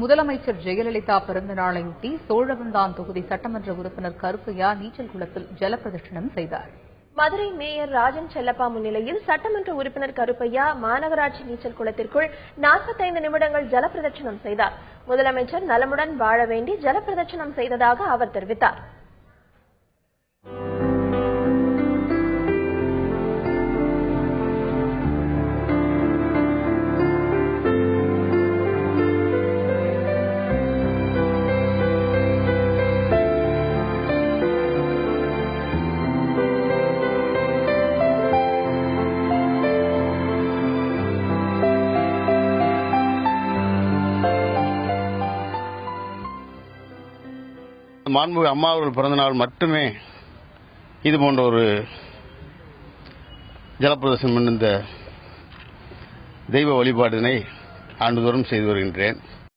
முதலமைச்சர் ஜெயலலிதா பிறந்த நாளையொட்டி சோழவந்தான் தொகுதி சட்டமன்ற உறுப்பினர் கருப்பையா நீச்சல் குளத்தில் ஜலப்பிரதட்சணம் செய்தார். மதுரை மேயர் ராஜன் செல்லப்பா முன்னிலையில் சட்டமன்ற உறுப்பினர் கருப்பையா மாநகராட்சி நீச்சல் குளத்திற்குள் 45 நிமிடங்கள் ஜலப்பிரதட்சணம் செய்தார். முதலமைச்சர் நலமுடன் வாழ வேண்டி ஜலப்பிரதட்சணம் செய்ததாக அவர் தெரிவித்தார். மாண்புமிகு அம்மா அவர்கள் பிறந்த நாள் மட்டுமே இது போன்ற ஒரு ஜலப்பிரதட்சணம் இந்த தெய்வ வழிபாட்டினை ஆண்டுதோறும் செய்து வருகின்றேன்.